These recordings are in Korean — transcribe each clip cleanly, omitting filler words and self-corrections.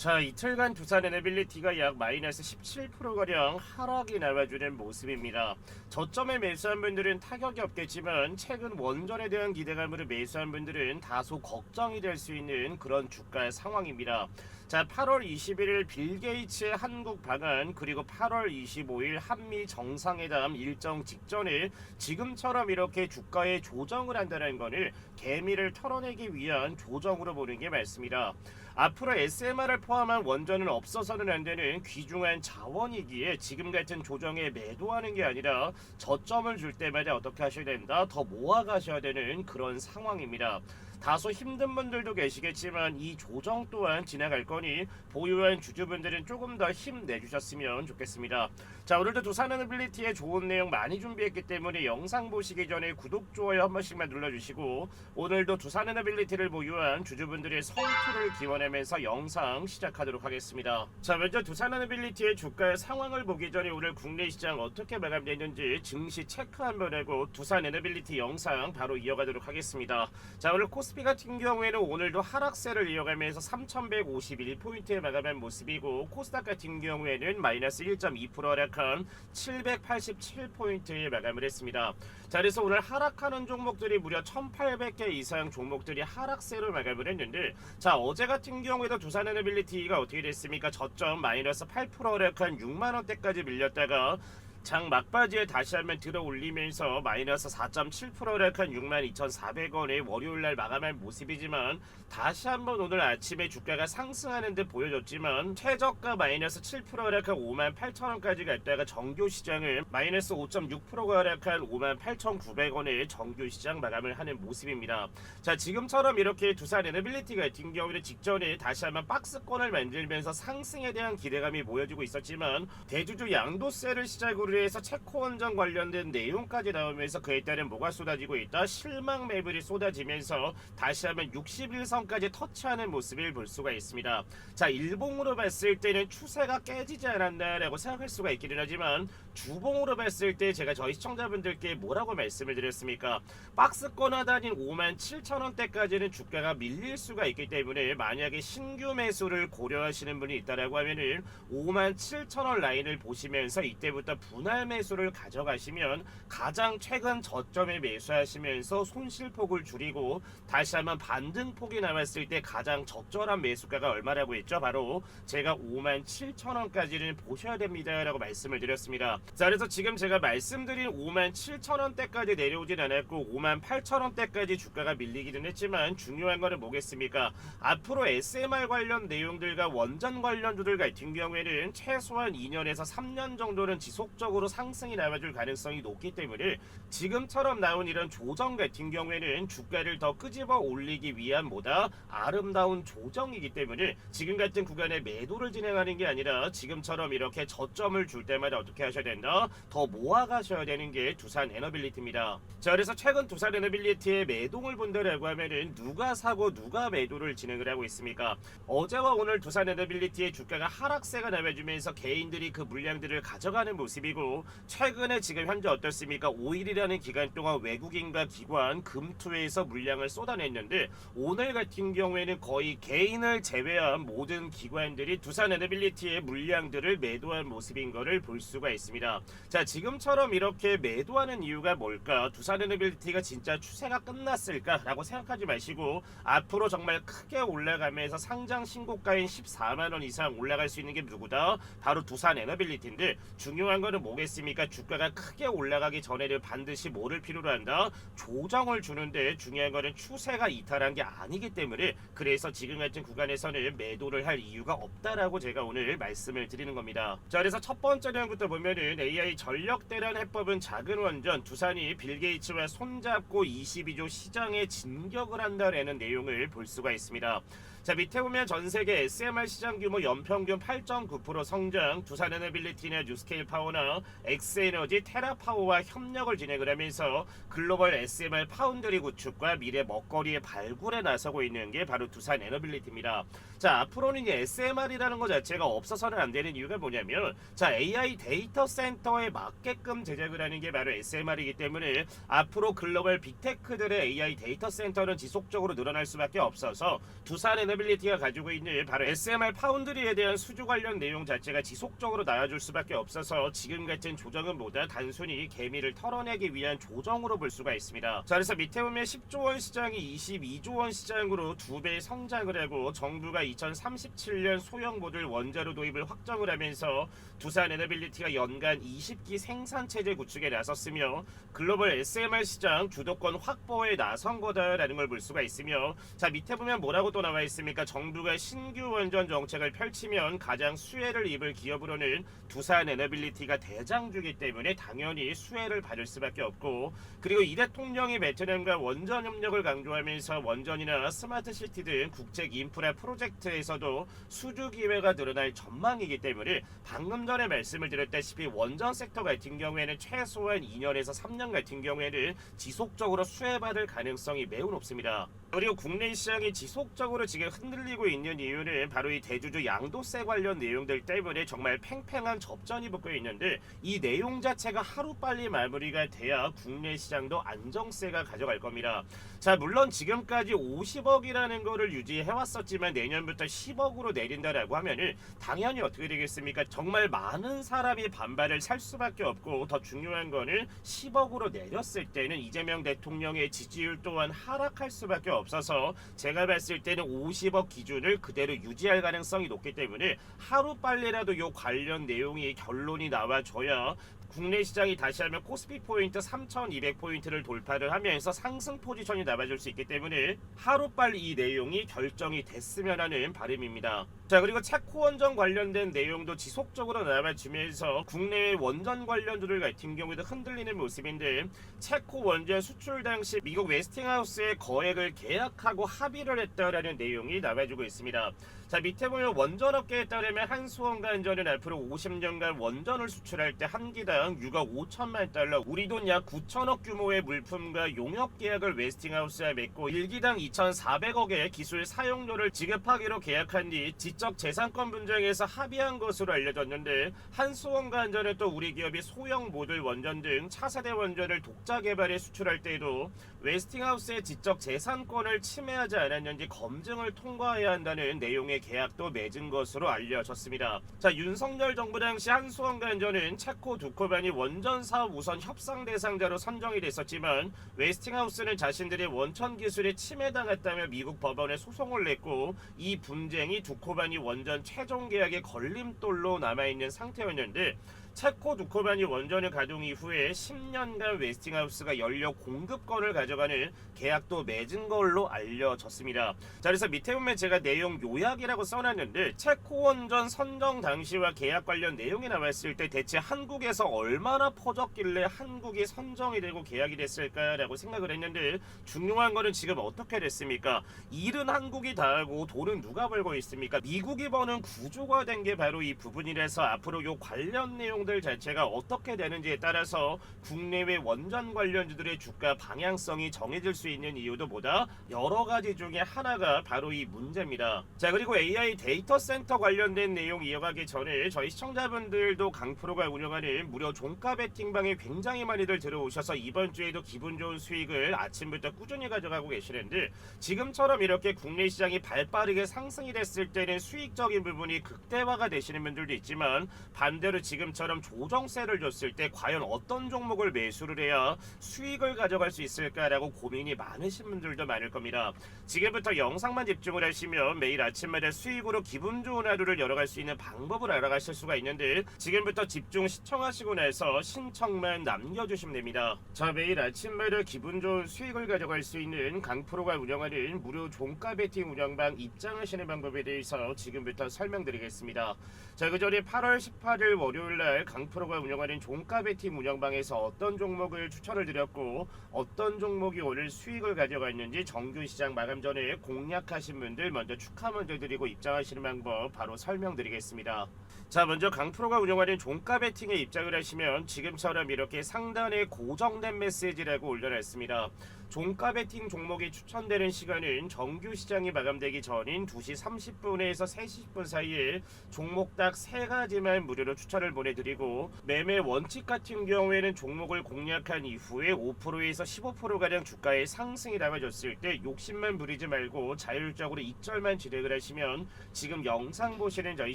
자, 이틀간 두산 에너빌리티가 약 마이너스 17%가량 하락이 나와주는 모습입니다. 저점에 매수한 분들은 타격이 없겠지만 최근 원전에 대한 기대감으로 매수한 분들은 다소 걱정이 될 수 있는 그런 주가 상황입니다. 자, 8월 21일 빌 게이츠의 한국 방한, 그리고 8월 25일 한미 정상회담 일정 직전에 지금처럼 이렇게 주가에 조정을 한다는 것을 개미를 털어내기 위한 조정으로 보는 게 맞습니다. 앞으로 SMR을 포함한 원전은 없어서는 안 되는 귀중한 자원이기에 지금 같은 조정에 매도하는 게 아니라 저점을 줄 때마다 어떻게 하셔야 된다? 더 모아가셔야 되는 그런 상황입니다. 다소 힘든 분들도 계시겠지만 이 조정 또한 지나갈 거니 보유한 주주분들은 조금 더 힘내주셨으면 좋겠습니다. 자, 오늘도 두산에너빌리티의 좋은 내용 많이 준비했기 때문에 영상 보시기 전에 구독, 좋아요 한 번씩만 눌러주시고 오늘도 두산에너빌리티를 보유한 주주분들의 성투를 기원하면서 영상 시작하도록 하겠습니다. 자, 먼저 두산에너빌리티의 주가의 상황을 보기 전에 오늘 국내 시장 어떻게 마감됐는지 증시 체크 한번 하고 두산에너빌리티 영상 바로 이어가도록 하겠습니다. 자, 오늘 코스피 같은 경우에는 오늘도 하락세를 이어가면서 3151포인트에 마감한 모습이고 코스닥 같은 경우에는 마이너스 1.2% 하락한 787포인트에 마감을 했습니다. 자, 그래서 오늘 하락하는 종목들이 무려 1800개 이상 종목들이 하락세로 마감을 했는데, 자, 어제 같은 경우에도 두산에너빌리티가 어떻게 됐습니까? 저점 마이너스 8% 하락한 6만원대까지 밀렸다가 장 막바지에 다시 한번 들어 올리면서 마이너스 4.7% 하락한 62,400원에 월요일날 마감한 모습이지만 다시 한번 오늘 아침에 주가가 상승하는 듯 보여줬지만 최저가 마이너스 7% 하락한 58,000원까지 갔다가 정규시장을 마이너스 5.6%가 하락한 58,900원에 정규시장 마감을 하는 모습입니다. 자, 지금처럼 이렇게 두산에너빌리티 같은 경우는 직전에 다시 한번 박스권을 만들면서 상승에 대한 기대감이 보여지고 있었지만 대주주 양도세를 시작으로 해서 체코원전 관련된 내용까지 나오면서 그에 따른 뭐가 쏟아지고 있다? 실망 매물이 쏟아지면서 다시 한번 61선까지 터치하는 모습을 볼 수가 있습니다. 자, 일봉으로 봤을 때는 추세가 깨지지 않았나라고 생각할 수가 있기는 하지만 주봉으로 봤을 때 제가 저희 시청자분들께 뭐라고 말씀을 드렸습니까? 박스권 하단인 57,000원대까지는 주가가 밀릴 수가 있기 때문에 만약에 신규 매수를 고려하시는 분이 있다라고 하면은 57,000원 라인을 보시면서 이때부터 분할 매수를 가져가시면 가장 최근 저점에 매수하시면서 손실폭을 줄이고 다시 한번 반등폭이 나왔을 때 가장 적절한 매수가가 얼마라고 했죠? 바로 제가 57,000원까지는 보셔야 됩니다 라고 말씀을 드렸습니다. 자, 그래서 지금 제가 말씀드린 57,000원대까지 내려오진 않았고 58,000원대까지 주가가 밀리기는 했지만 중요한 거는 뭐겠습니까? 앞으로 SMR 관련 내용들과 원전 관련주들 같은 경우에는 최소한 2년에서 3년 정도는 지속적으로 상승이 나와줄 가능성이 높기 때문에 지금처럼 나온 이런 조정 같은 경우에는 주가를 더 끄집어 올리기 위한 뭐다? 아름다운 조정이기 때문에 지금 같은 구간에 매도를 진행하는 게 아니라 지금처럼 이렇게 저점을 줄 때마다 어떻게 하셔야 된다? 더 모아가셔야 되는 게 두산에너빌리티입니다. 자, 그래서 최근 두산에너빌리티의 매동을 본다라고 하면은 누가 사고 누가 매도를 진행을 하고 있습니까? 어제와 오늘 두산에너빌리티의 주가가 하락세가 나와주면서 개인들이 그 물량들을 가져가는 모습이고 최근에 지금 현재 어떻습니까? 5일이라는 기간 동안 외국인과 기관 금투에서 물량을 쏟아냈는데 오늘 같은 경우에는 거의 개인을 제외한 모든 기관들이 두산에너빌리티의 물량들을 매도한 모습인 것을 볼 수가 있습니다. 자, 지금처럼 이렇게 매도하는 이유가 뭘까? 두산에너빌리티가 진짜 추세가 끝났을까? 라고 생각하지 마시고 앞으로 정말 크게 올라가면서 상장 신고가인 14만원 이상 올라갈 수 있는 게 누구다? 바로 두산에너빌리티인데 중요한 거는 뭐겠습니까? 주가가 크게 올라가기 전에는 반드시 뭐를 필요로 한다? 조정을 주는데 중요한 거는 추세가 이탈한 게 아니기 때문에 그래서 지금 같은 구간에서는 매도를 할 이유가 없다라고 제가 오늘 말씀을 드리는 겁니다. 자, 그래서 첫 번째 내용부터 보면은 AI 전력 대란 해법은 작은 원전 두산이 빌 게이츠와 손잡고 22조 시장에 진격을 한다라는 내용을 볼 수가 있습니다. 자, 밑에 보면 전세계 SMR 시장 규모 연평균 8.9% 성장, 두산에너빌리티나 뉴스케일 파워나 엑스에너지, 테라파워와 협력을 진행을 하면서 글로벌 SMR 파운드리 구축과 미래 먹거리의 발굴에 나서고 있는 게 바로 두산에너빌리티입니다. 자, 앞으로는 SMR이라는 것 자체가 없어서는 안 되는 이유가 뭐냐면, 자, AI 데이터 센터에 맞게끔 제작을 하는 게 바로 SMR이기 때문에 앞으로 글로벌 빅테크들의 AI 데이터 센터는 지속적으로 늘어날 수밖에 없어서 두산에너빌리티 에너빌리티가 가지고 있는 바로 SMR 파운드리에 대한 수주 관련 내용 자체가 지속적으로 나와줄 수밖에 없어서 지금 같은 조정은 뭐다 단순히 개미를 털어내기 위한 조정으로 볼 수가 있습니다. 자, 그래서 밑에 보면 10조 원 시장이 22조 원 시장으로 2배 성장을 하고 정부가 2037년 소형 모듈 원자로 도입을 확정을 하면서 두산 에너빌리티가 연간 20기 생산 체제 구축에 나섰으며 글로벌 SMR 시장 주도권 확보에 나선 거다라는 걸 볼 수가 있으며, 자 밑에 보면 뭐라고 또 나와 있습니까? 정부가 신규 원전 정책을 펼치면 가장 수혜를 입을 기업으로는 두산 에너빌리티가 대장주기 때문에 당연히 수혜를 받을 수밖에 없고, 그리고 이 대통령이 베트남과 원전 협력을 강조하면서 원전이나 스마트시티 등 국책 인프라 프로젝트에서도 수주 기회가 늘어날 전망이기 때문에 방금 전에 말씀을 드렸다시피 원전 섹터 같은 경우에는 최소한 2년에서 3년 같은 경우에는 지속적으로 수혜받을 가능성이 매우 높습니다. 그리고 국내 시장이 지속적으로 지금 흔들리고 있는 이유는 바로 이 대주주 양도세 관련 내용들 때문에 정말 팽팽한 접전이 붙고 있는데, 이 내용 자체가 하루빨리 마무리가 돼야 국내 시장도 안정세가 가져갈 겁니다. 자, 물론 지금까지 50억이라는 거를 유지해왔었지만 내년부터 10억으로 내린다라고 하면은 당연히 어떻게 되겠습니까? 정말 많은 사람이 반발을 살 수밖에 없고, 더 중요한 거는 10억으로 내렸을 때는 이재명 대통령의 지지율 또한 하락할 수밖에 없어서 제가 봤을 때는 50억 기준을 그대로 유지할 가능성이 높기 때문에 하루빨리라도 요 관련 내용이 결론이 나와줘야 국내 시장이 다시 한번 코스피 포인트 3200포인트를 돌파를 하면서 상승 포지션이 나와줄 수 있기 때문에 하루빨리 이 내용이 결정이 됐으면 하는 바람입니다. 자, 그리고 체코 원전 관련된 내용도 지속적으로 나와주면서 국내의 원전 관련주들 같은 경우에도 흔들리는 모습인데, 체코 원전 수출 당시 미국 웨스팅하우스의 거액을 계약하고 합의를 했다라는 내용이 나와주고 있습니다. 자, 밑에 보면 원전업계에 따르면 한수원관전은 앞으로 50년간 원전을 수출할 때 한 기당 6억 5천만 달러, 우리 돈 약 9천억 규모의 물품과 용역 계약을 웨스팅하우스와 맺고 1기당 2,400억의 기술 사용료를 지급하기로 계약한 뒤 지적 재산권 분쟁에서 합의한 것으로 알려졌는데, 한수원관전은 또 우리 기업이 소형 모듈 원전 등 차세대 원전을 독자 개발해 수출할 때에도 웨스팅하우스의 지적 재산권을 침해하지 않았는지 검증을 통과해야 한다는 내용의 계약도 맺은 것으로 알려졌습니다. 자, 윤석열 정부 당시 한수원관전은 체코 두코바니 원전 사업 우선 협상 대상자로 선정이 됐었지만 웨스팅하우스는 자신들의 원천 기술에 침해당했다며 미국 법원에 소송을 냈고, 이 분쟁이 두코바니 원전 최종 계약의 걸림돌로 남아있는 상태였는데, 체코 두코바니 원전을 가동 이후에 10년간 웨스팅하우스가 연료 공급권을 가져가는 계약도 맺은 걸로 알려졌습니다. 자, 그래서 밑에 보면 제가 내용 요약이라고 써놨는데, 체코 원전 선정 당시와 계약 관련 내용이 나왔을 때 대체 한국에서 얼마나 퍼졌길래 한국이 선정이 되고 계약이 됐을까라고 생각을 했는데, 중요한 거는 지금 어떻게 됐습니까? 일은 한국이 다 하고 돈은 누가 벌고 있습니까? 미국이 버는 구조가 된 게 바로 이 부분이라서 앞으로 요 관련 내용들 자체가 어떻게 되는지에 따라서 국내외 원전 관련주들의 주가 방향성이 정해질 수 있는 이유도 뭐다? 여러 가지 중에 하나가 바로 이 문제입니다. 자, 그리고 AI 데이터 센터 관련된 내용 이어가기 전에 저희 시청자분들도 강프로가 운영하는 무료 종가 베팅방에 굉장히 많이들 들어오셔서 이번 주에도 기분 좋은 수익을 아침부터 꾸준히 가져가고 계시는데, 지금처럼 이렇게 국내 시장이 발빠르게 상승이 됐을 때는 수익적인 부분이 극대화가 되시는 분들도 있지만, 반대로 지금처럼 조정세를 줬을 때 과연 어떤 종목을 매수를 해야 수익을 가져갈 수 있을까라고 고민이 많으신 분들도 많을 겁니다. 지금부터 영상만 집중을 하시면 매일 아침마다 수익으로 기분 좋은 하루를 열어갈 수 있는 방법을 알아가실 수가 있는데, 지금부터 집중 시청하시고 나서 신청만 남겨주시면 됩니다. 자, 매일 아침마다 기분 좋은 수익을 가져갈 수 있는 강프로가 운영하는 무료 종가 베팅 운영방 입장하시는 방법에 대해서 지금부터 설명드리겠습니다. 자, 그 전에 8월 18일 월요일날 강프로가 운영하는 종가 베팅 운영방에서 어떤 종목을 추천을 드렸고 어떤 종목이 오늘 수익을 가져갔는지 정규 시장 마감 전에 공략하신 분들 먼저 축하 먼저 드리고 입장하시는 방법 바로 설명드리겠습니다. 자, 먼저 강프로가 운영하는 종가 베팅에 입장을 하시면 지금처럼 이렇게 상단에 고정된 메시지라고 올려놨습니다. 종가 베팅 종목이 추천되는 시간은 정규 시장이 마감되기 전인 2시 30분에서 3시 10분 사이에 종목 딱 3가지만 무료로 추천을 보내드리고, 매매 원칙 같은 경우에는 종목을 공략한 이후에 5%에서 15%가량 주가의 상승이 나와줬을 때 욕심만 부리지 말고 자율적으로 익절만 진행을 하시면 지금 영상 보시는 저희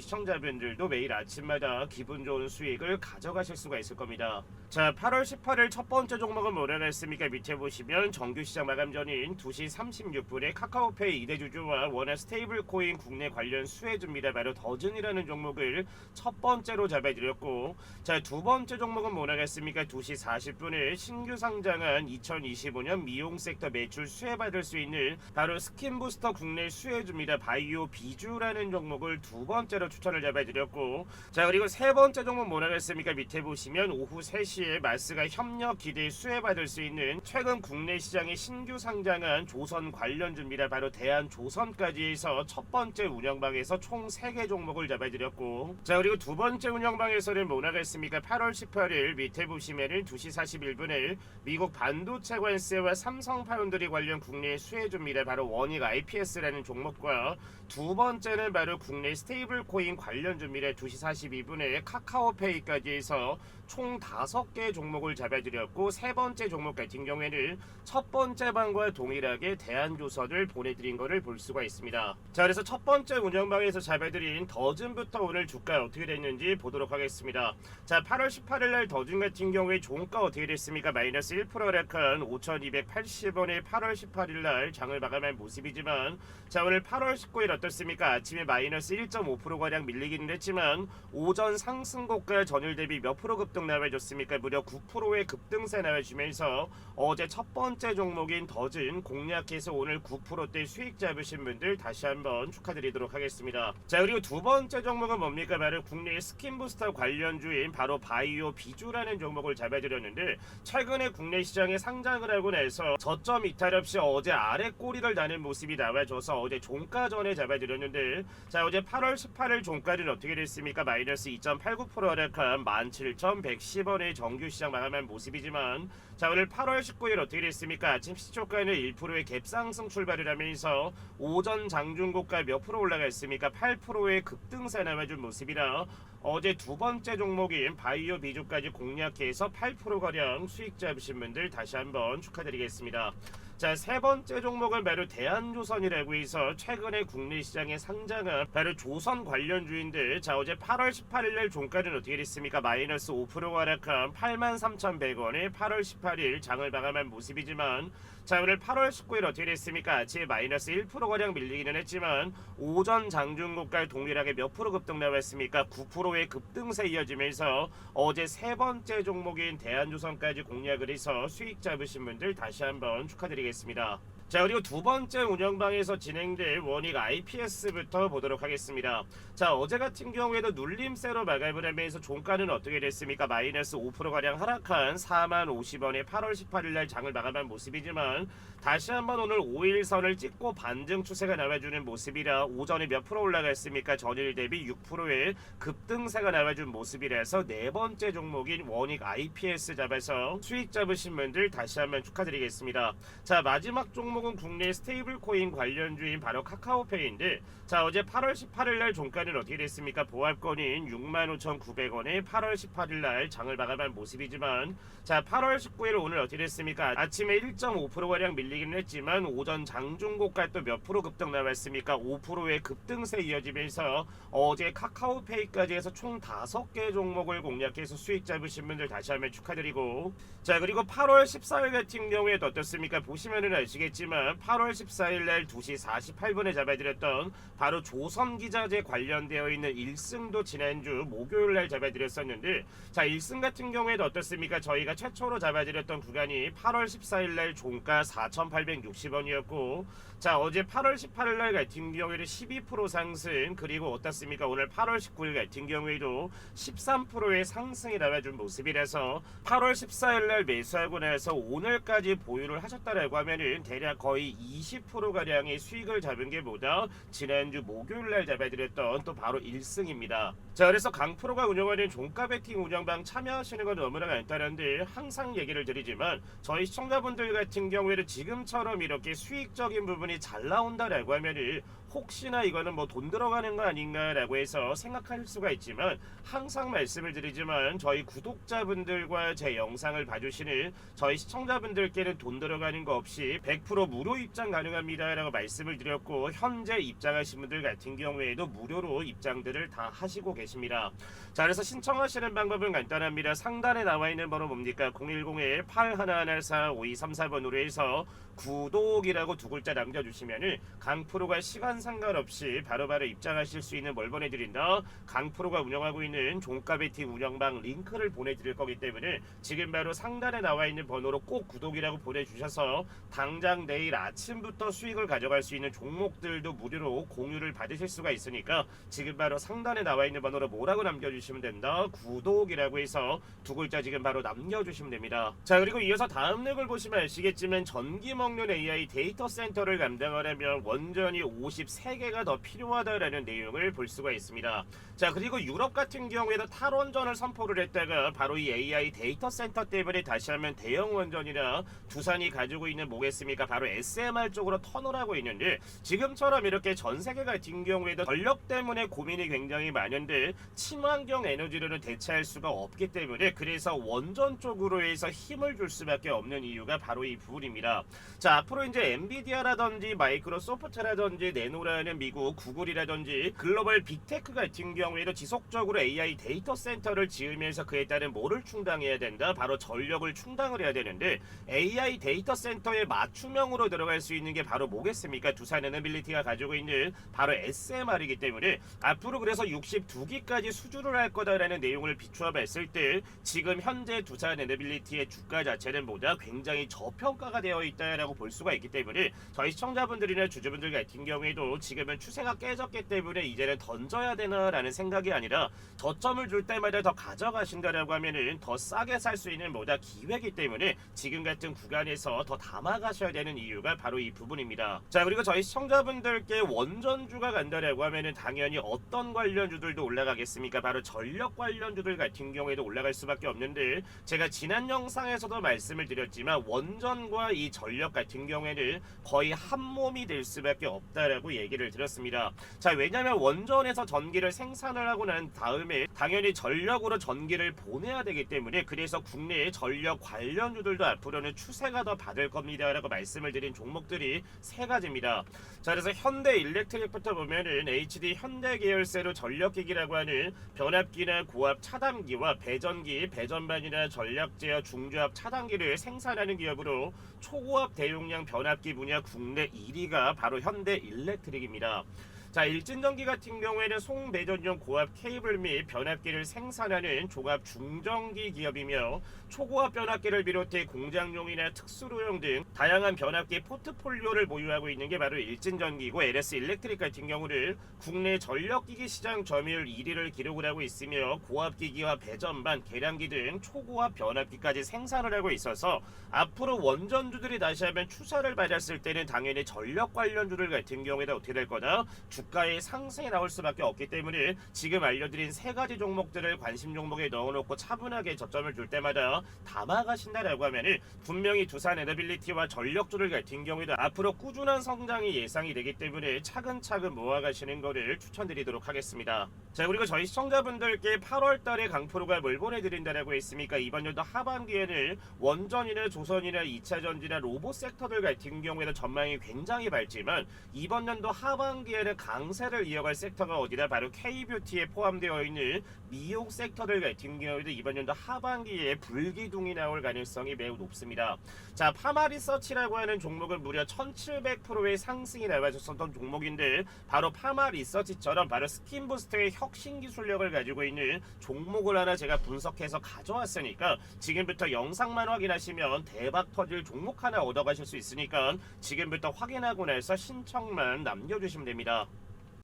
시청자분들도 매일 아침마다 기분 좋은 수익을 가져가실 수가 있을 겁니다. 자, 8월 18일 첫 번째 종목은 뭐라고 했습니까? 밑에 보시면 정규 시장 마감 전인 2시 36분에 카카오페이 이대주주와 원화 스테이블 코인 국내 관련 수혜주입니다. 바로 더즌이라는 종목을 첫 번째로 잡아드렸고, 자, 두 번째 종목은 뭐라고 했습니까? 2시 40분에 신규 상장한 2025년 미용 섹터 매출 수혜받을 수 있는 바로 스킨부스터 국내 수혜주입니다. 바이오 비주라는 종목을 두 번째로 추천을 잡아드렸고, 자, 그리고 세 번째 종목 뭐라고 했습니까? 밑에 보시면 오후 3시에 마스가 협력 기대 수혜받을 수 있는 최근 국내 시장에 신규 상장한 조선 관련주입니다. 바로 대한조선까지 해서 첫 번째 운영방에서 총 3개 종목을 잡아드렸고, 자, 그리고 두 번째 운영방에서는 뭐라고 했습니까? 8월 18일 밑에 보시면은 2시 41분에 미국 반도체 관세와 삼성 파운드리 관련 국내 수혜주입니다. 바로 원익 IPS라는 종목과 두 번째는 바로 국내 스테이블 코인 관련주입니다. 2시 42분에 카카오페이까지 해서 총 5개 종목을 잡아드렸고, 세 번째 종목 같은 경우에는 첫 번째 방과 동일하게 대한조선을 보내드린 것을 볼 수가 있습니다. 자, 그래서 첫 번째 운영방에서 잡아드린 더즌부터 오늘 주가 어떻게 됐는지 보도록 하겠습니다. 자, 8월 18일날 더즌 같은 경우에 종가 어떻게 됐습니까? 마이너스 1% 하락한 5,280원에 8월 18일날 장을 마감한 모습이지만, 자, 오늘 8월 19일 어떻습니까? 아침에 마이너스 1.5%가량 밀리기는 했지만 오전 상승고가 전일 대비 몇 프로 급등 나와줬습니까? 무려 9%의 급등세 나와주면서 어제 첫 번째 종목인 더즌 공략해서 오늘 9%대 수익 잡으신 분들 다시 한번 축하드리도록 하겠습니다. 자, 그리고 두 번째 종목은 뭡니까? 바로 국내 스킨부스터 관련주인 바로 바이오 비주라는 종목을 잡아드렸는데, 최근에 국내 시장에 상장을 하고 나서 저점 이탈 없이 어제 아래 꼬리를 다는 모습이 나와줘서 어제 종가 전에 잡아드렸는데, 자, 어제 8월 18일 종가는 어떻게 됐습니까? 마이너스 2.89% 하락한 17,110원의 정규 시장 마감한 모습이지만, 자, 오늘 8월 19일 어떻게 됐습니까? 아침 시초가는 1%의 갭상승 출발을 하면서 오전 장중고가 몇 프로 올라갔습니까? 8%의 급등세 나와준 모습이라 어제 두 번째 종목인 바이오 비주까지 공략해서 8%가량 수익 잡으신 분들 다시 한번 축하드리겠습니다. 자, 세 번째 종목은 바로 대한조선이라고 해서 최근에 국내 시장에 상장한 바로 조선 관련주인데, 자, 어제 8월 18일날 종가는 어떻게 됐습니까? 마이너스 5%가 하락한 83,100원에 8월 18일 장을 마감한 모습이지만, 자, 오늘 8월 19일 어떻게 됐습니까? 아침에 마이너스 1%가량 밀리기는 했지만 오전 장중고가 동일하게 몇 프로 급등 나왔습니까? 9%의 급등세 이어지면서 어제 세 번째 종목인 대한조선까지 공략을 해서 수익 잡으신 분들 다시 한번 축하드리겠습니다. 자, 그리고 두 번째 운영방에서 진행될 원익 IPS부터 보도록 하겠습니다. 자, 어제 같은 경우에도 눌림세로 마감을 하면서 종가는 어떻게 됐습니까? 마이너스 5%가량 하락한 40,050원에 8월 18일날 장을 마감한 모습이지만, 다시 한번 오늘 5일선을 찍고 반등 추세가 나와주는 모습이라 오전에 몇 프로 올라갔습니까? 전일 대비 6%의 급등세가 나와준 모습이라서 네 번째 종목인 원익 IPS 잡아서 수익 잡으신 분들 다시 한번 축하드리겠습니다. 자, 마지막 종목은 국내 스테이블 코인 관련주인 바로 카카오페이인데, 자, 어제 8월 18일날 종가는 어떻게 됐습니까? 보합권인 65,900원에 8월 18일날 장을 마감한 모습이지만, 자, 8월 19일 오늘 어떻게 됐습니까? 아침에 1.5%가량 밀리긴 했지만 오전 장중고가 또 몇 프로 급등 나왔습니까? 5%의 급등세 이어지면서 어제 카카오페이까지 해서 총 5개 종목을 공략해서 수익 잡으신 분들 다시 한번 축하드리고, 자, 그리고 8월 14일 같은 경우에도 어떻습니까? 보시면은 아시겠지만 8월 14일날 2시 48분에 잡아드렸던 바로 조선기자재 관련되어 있는 1승도 지난주 목요일날 잡아드렸었는데, 자, 1승 같은 경우에도 어떻습니까? 저희가 최초로 잡아드렸던 구간이 8월 14일날 종가 4,860원이었고, 자, 어제 8월 18일날 같은 경우에는 12% 상승, 그리고 어떻습니까? 오늘 8월 19일 같은 경우에도 13%의 상승이 나와준 모습이라서 8월 14일날 매수하고 나서 오늘까지 보유를 하셨다라고 하면은 대략 거의 20%가량의 수익을 잡은 게 뭐다? 지난주 목요일날 잡아드렸던 또 바로 1승입니다. 자, 그래서 강프로가 운영하는 종가 베팅 운영방 참여하시는 건 너무나 간단한데 항상 얘기를 드리지만 저희 시청자분들 같은 경우에는 지금처럼 이렇게 수익적인 부분이 잘 나온다라고 하면은 혹시나 이거는 뭐 돈 들어가는 거 아닌가라고 해서 생각할 수가 있지만 항상 말씀을 드리지만 저희 구독자분들과 제 영상을 봐주시는 저희 시청자분들께는 돈 들어가는 거 없이 100% 무료 입장 가능합니다 라고 말씀을 드렸고 현재 입장하신 분들 같은 경우에도 무료로 입장들을 다 하시고 계십니다. 자, 그래서 신청하시는 방법은 간단합니다. 상단에 나와 있는 번호 뭡니까? 010-8114-5234번으로 해서 구독이라고 두 글자 남겨주시면은 강프로가 시간 상관없이 바로바로 입장하실 수 있는 뭘 보내드린다? 강프로가 운영하고 있는 종가 베팅 운영방 링크를 보내드릴 거기 때문에 지금 바로 상단에 나와 있는 번호로 꼭 구독이라고 보내주셔서 당장 내일 아침부터 수익을 가져갈 수 있는 종목들도 무료로 공유를 받으실 수가 있으니까 지금 바로 상단에 나와 있는 번호로 뭐라고 남겨주시면 된다? 구독이라고 해서 두 글자 지금 바로 남겨주시면 됩니다. 자, 그리고 이어서 다음 렉을 보시면 아시겠지만 전기 먹는 AI 데이터 센터를 감당하려면 원전이 53개가 더 필요하다라는 내용을 볼 수가 있습니다. 자, 그리고 유럽 같은 경우에도 탈원전을 선포를 했다가 바로 이 AI 데이터 센터 때문에 다시 한번 대형 원전이나 두산이 가지고 있는 뭐겠습니까? 바로 SMR 쪽으로 턴을 하고 있는데 지금처럼 이렇게 전 세계 같은 경우에도 전력 때문에 고민이 굉장히 많은데 친환경 에너지로는 대체할 수가 없기 때문에 그래서 원전 쪽으로 해서 힘을 줄 수밖에 없는 이유가 바로 이 부분입니다. 자, 앞으로 이제 엔비디아라든지 마이크로소프트라든지 네노라는 미국 구글이라든지 글로벌 빅테크 같은 경우에도 지속적으로 AI 데이터 센터를 지으면서 그에 따른 뭐를 충당해야 된다? 바로 전력을 충당을 해야 되는데 AI 데이터 센터의 맞춤형으로 들어갈 수 있는 게 바로 뭐겠습니까? 두산 에너빌리티가 가지고 있는 바로 SMR이기 때문에 앞으로 그래서 62기까지 수주를 할 거다라는 내용을 비추어 봤을 때 지금 현재 두산 에너빌리티의 주가 자체는 뭐다? 굉장히 저평가가 되어 있다라고 볼 수가 있기 때문에 저희 시청자분들이나 주주분들 같은 경우에도 지금은 추세가 깨졌기 때문에 이제는 던져야 되나라는 생각이 아니라 저점을 줄 때마다 더 가져가신다라고 하면은 더 싸게 살 수 있는 뭐다 기회이기 때문에 지금 같은 구간에서 더 담아가셔야 되는 이유가 바로 이 부분입니다. 자, 그리고 저희 시청자분들께 원전주가 간다라고 하면은 당연히 어떤 관련주들도 올라가겠습니까? 바로 전력 관련주들 같은 경우에도 올라갈 수밖에 없는데 제가 지난 영상에서도 말씀을 드렸지만 원전과 이 전력 같은 경우에는 거의 한 몸이 될 수밖에 없다라고 얘기를 드렸습니다. 자, 왜냐하면 원전에서 전기를 생산을 하고 난 다음에 당연히 전력으로 전기를 보내야 되기 때문에 그래서 국내의 전력 관련주들도 앞으로는 추세가 더 받을 겁니다 라고 말씀을 드린 종목들이 세 가지입니다. 자, 그래서 현대 일렉트릭부터 보면은 HD 현대 계열사로 전력기기라고 하는 변압기나 고압 차단기와 배전기, 배전반이나 전력 제어 중저압 차단기를 생산하는 기업으로 초고압 대용량 변압기 분야 국내 1위가 바로 현대 일렉트릭입니다. 자, 일진전기 같은 경우에는 송배전용 고압 케이블 및 변압기를 생산하는 조갑 중전기 기업이며 초고압 변압기를 비롯해 공장용이나 특수로용 등 다양한 변압기 포트폴리오를 보유하고 있는 게 바로 일진전기고 LS 일렉트릭 같은 경우는 국내 전력기기 시장 점유율 1위를 기록을 하고 있으며 고압기기와 배전반, 계량기 등 초고압 변압기까지 생산을 하고 있어서 앞으로 원전주들이 다시 한번 추세를 받았을 때는 당연히 전력 관련주들 같은 경우에도 어떻게 될 거다? 주가의 상승이 나올 수밖에 없기 때문에 지금 알려드린 세 가지 종목들을 관심 종목에 넣어놓고 차분하게 저점을 줄 때마다 담아가신다라고 하면은 분명히 두산 에너빌리티와 전력주들 같은 경우에도 앞으로 꾸준한 성장이 예상이 되기 때문에 차근차근 모아가시는 거를 추천드리도록 하겠습니다. 자, 그리고 저희 시청자분들께 8월달에 강프로가 뭘 보내드린다라고 했습니까? 이번 연도 하반기에는 원전이나 조선이나 2차전지나 로봇 섹터들 같은 경우에는 전망이 굉장히 밝지만 이번 연도 하반기에는 강세를 이어갈 섹터가 어디다? 바로 K뷰티에 포함되어 있는 미용 섹터들 같은 경우에도 이번 연도 하반기에 불기둥이 나올 가능성이 매우 높습니다. 자, 파마리서치라고 하는 종목은 무려 1700%의 상승이 나와줬었던 종목인데 바로 파마리서치처럼 바로 스킨부스트의 혁신 기술력을 가지고 있는 종목을 하나 제가 분석해서 가져왔으니까 지금부터 영상만 확인하시면 대박 터질 종목 하나 얻어가실 수 있으니까 지금부터 확인하고 나서 신청만 남겨주시면 됩니다.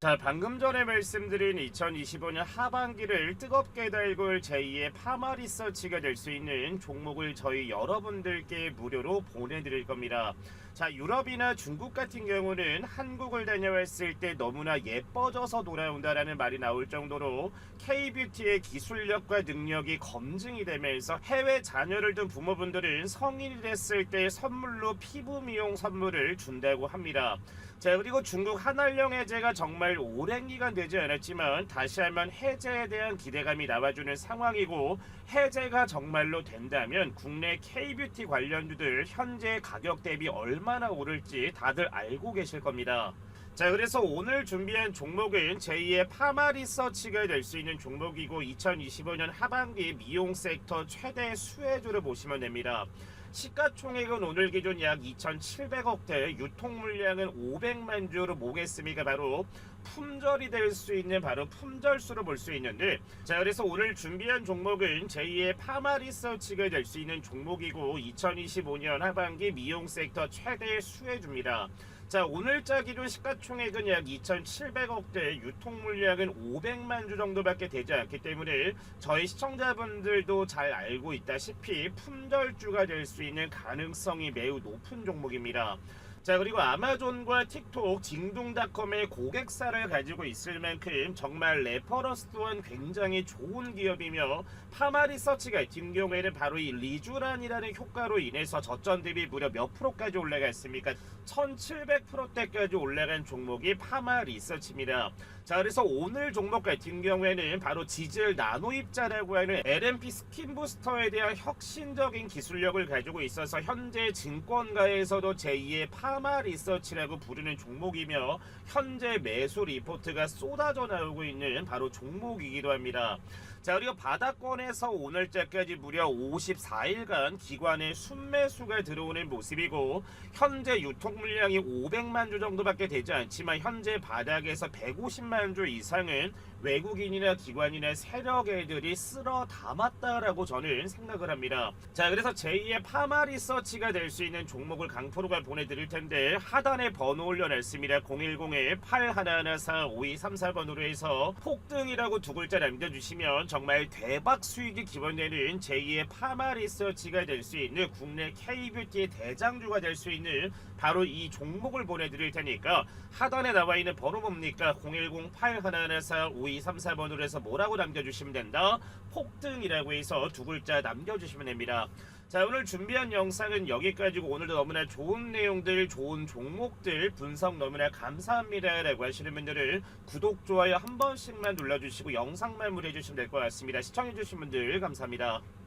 자, 방금 전에 말씀드린 2025년 하반기를 뜨겁게 달굴 제2의 파마 리서치가 될 수 있는 종목을 저희 여러분들께 무료로 보내드릴 겁니다. 자, 유럽이나 중국 같은 경우는 한국을 다녀왔을 때 너무나 예뻐져서 돌아온다라는 말이 나올 정도로 K뷰티의 기술력과 능력이 검증이 되면서 해외 자녀를 둔 부모분들은 성인이 됐을 때 선물로 피부 미용 선물을 준다고 합니다. 자, 그리고 중국 한알령 해제가 정말 오랜 기간 되지 않았지만 다시 한번 해제에 대한 기대감이 나와주는 상황이고, 해제가 정말로 된다면 국내 K뷰티 관련주들 현재 가격 대비 얼마나 오를지 다들 알고 계실 겁니다. 자, 그래서 오늘 준비한 종목은 제2의 파마 리서치가 될 수 있는 종목이고 2025년 하반기 미용 섹터 최대 수혜주를 보시면 됩니다. 시가총액은 오늘 기준 약 2,700억대, 유통 물량은 500만 주로 보겠습니까? 바로 품절이 될 수 있는 바로 품절수로 볼 수 있는데, 자, 그래서 오늘 준비한 종목은 제2의 파마 리서치가 될 수 있는 종목이고 2025년 하반기 미용 섹터 최대 수혜주입니다. 자, 오늘자 기준 시가총액은 약 2,700억대, 유통 물량은 500만 주 정도밖에 되지 않기 때문에 저희 시청자분들도 잘 알고 있다시피 품절주가 될 수 있는 가능성이 매우 높은 종목입니다. 자, 그리고 아마존과 틱톡, 징둥닷컴의 고객사를 가지고 있을 만큼 정말 레퍼런스 또한 굉장히 좋은 기업이며, 파마 리서치 같은 경우에는 바로 이 리쥬란이라는 효과로 인해서 저점 대비 무려 몇 프로까지 올라갔습니까? 1700%대까지 올라간 종목이 파마 리서치입니다. 자, 그래서 오늘 종목 같은 경우에는 바로 지젤 나노 입자라고 하는 LNP 스킨 부스터에 대한 혁신적인 기술력을 가지고 있어서 현재 증권가에서도 제2의 파마 리서치라고 부르는 종목이며, 현재 매수 리포트가 쏟아져 나오고 있는 바로 종목이기도 합니다. 자, 그리고 바닥권에서 오늘자까지 무려 54일간 기관의 순매수가 들어오는 모습이고, 현재 유통 물량이 500만 주 정도밖에 되지 않지만 현재 바닥에서 150만 주 이상은 외국인이나 기관이나 세력 애들이 쓸어 담았다라고 저는 생각을 합니다. 자, 그래서 제2의 파마 리서치가 될 수 있는 종목을 강프로가 보내드릴 텐데, 하단에 번호 올려놨습니다. 010-8114-5234번으로 해서 폭등이라고 두 글자 남겨주시면 정말 대박 수익이 기원되는 제2의 파마 리서치가 될 수 있는 국내 K뷰티의 대장주가 될 수 있는 바로 이 종목을 보내드릴 테니까, 하단에 나와 있는 번호 뭡니까? 010-8114-5234번으로 해서 뭐라고 남겨주시면 된다? 폭등이라고 해서 두 글자 남겨주시면 됩니다. 자, 오늘 준비한 영상은 여기까지고, 오늘도 너무나 좋은 내용들, 좋은 종목들 분석 너무나 감사합니다 라고 하시는 분들은 구독, 좋아요 한 번씩만 눌러주시고 영상 마무리해 주시면 될 것 같습니다. 시청해 주신 분들 감사합니다.